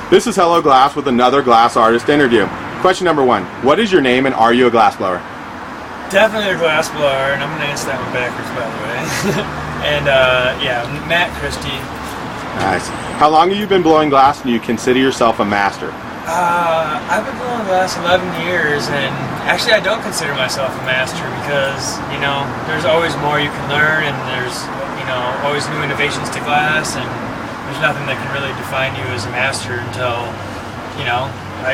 This is Hello Glass with another glass artist interview. Question number 1. What is your name and are you a glassblower? Definitely a glassblower, and I'm going to answer that one backwards, by the way. And yeah, Matt Christie. Nice. How long have you been blowing glass and you consider yourself a master? I've been blowing glass 11 years, and actually I don't consider myself a master because, you know, there's always more you can learn, and there's, you know, always new innovations to glass, and there's nothing that can really define you as a master until, you know,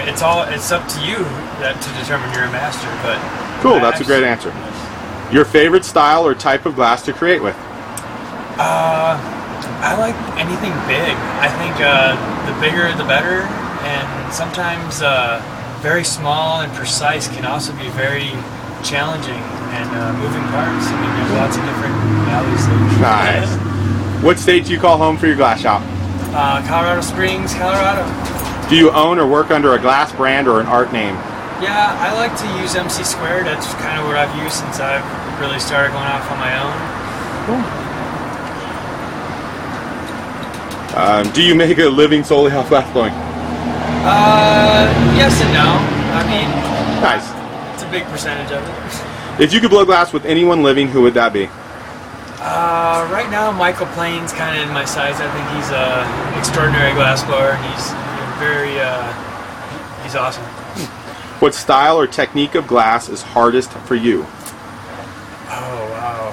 it's up to you to determine you're a master. But cool, that's a great answer. Your favorite style or type of glass to create with? I like anything big. I think the bigger the better, and sometimes very small and precise can also be very challenging and moving parts. I mean, there's lots of different values there. Nice. What state do you call home for your glass shop? Colorado Springs, Colorado. Do you own or work under a glass brand or an art name? Yeah, I like to use MC Squared. That's kind of what I've used since I've really started going off on my own. Cool. Do you make a living solely off glass blowing? Yes and no. I mean, nice. It's a big percentage of it. If you could blow glass with anyone living, who would that be? Right now, Michael Plain's kind of in my size. I think he's an extraordinary glass blower, and he's very, he's awesome. What style or technique of glass is hardest for you? Oh, wow.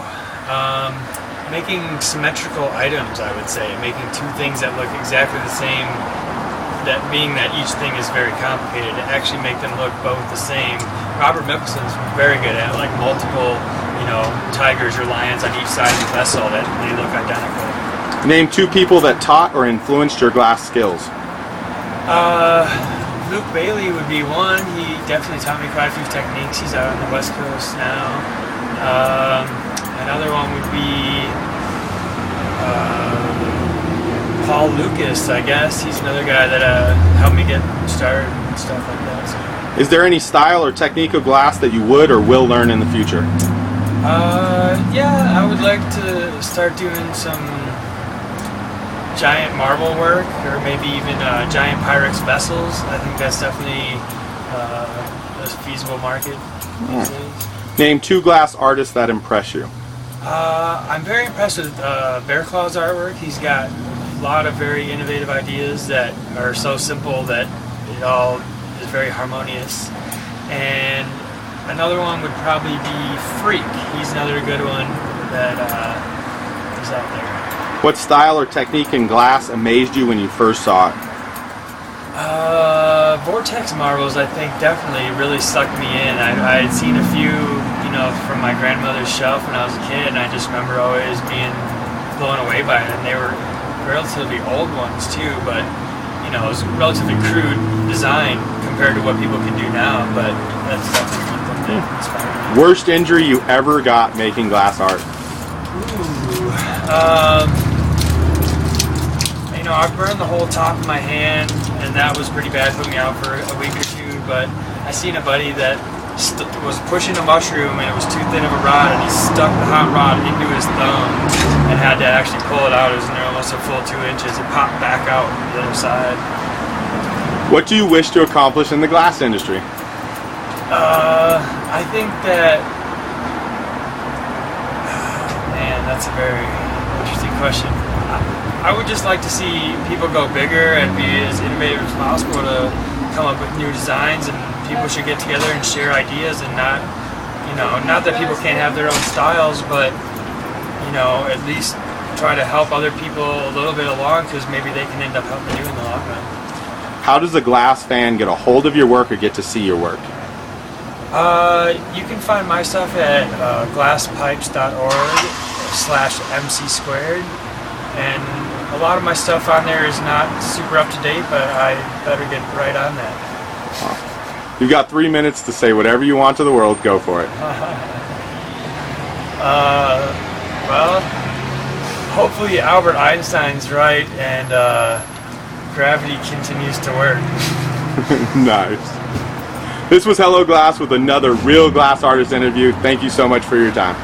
Making symmetrical items, I would say. Making two things that look exactly the same, that being that each thing is very complicated, to actually make them look both the same. Robert Mickelson's very good at like multiple, you know, tigers or lions on each side of the vessel that they look identical. Name 2 people that taught or influenced your glass skills. Luke Bailey would be one. He definitely taught me quite a few techniques. He's out on the West Coast now. Another one would be Paul Lucas, I guess. He's another guy that helped me get started and stuff like that. So. Is there any style or technique of glass that you would or will learn in the future? Yeah, I would like to start doing some giant marble work, or maybe even giant Pyrex vessels. I think that's definitely a feasible market these days. Name 2 glass artists that impress you. I'm very impressed with Bear Claw's artwork. He's got a lot of very innovative ideas that are so simple that it all is very harmonious. And another one would probably be Freak. He's another good one that is out there. What style or technique in glass amazed you when you first saw it? Vortex marbles, I think, definitely really sucked me in. I had seen a few, you know, from my grandmother's shelf when I was a kid, and I just remember always being blown away by it. And they were relatively old ones too, but you know, it was a relatively crude design compared to what people can do now. But that's definitely one thing that inspired me. Worst injury you ever got making glass art? Ooh, you know, I burned the whole top of my hand, and that was pretty bad. Put me out for a week or two. But I seen a buddy that was pushing a mushroom, and it was too thin of a rod, and he stuck the hot rod into his thumb and had to actually pull it out. It was in there almost a full 2 inches. It popped back out the other side. What do you wish to accomplish in the glass industry? I think that, man, that's a very interesting question. I would just like to see people go bigger and be as innovative as possible to come up with new designs, and people should get together and share ideas, and not, you know, not that people can't have their own styles, but, you know, at least try to help other people a little bit along, because maybe they can end up helping you in the long run. How does a glass fan get a hold of your work or get to see your work? You can find my stuff at glasspipes.org/MC², and a lot of my stuff on there is not super up to date, but I better get right on that. You've got 3 minutes to say whatever you want to the world. Go for it. Well, hopefully Albert Einstein's right, and gravity continues to work. Nice. This was Hello Glass with another real glass artist interview. Thank you so much for your time.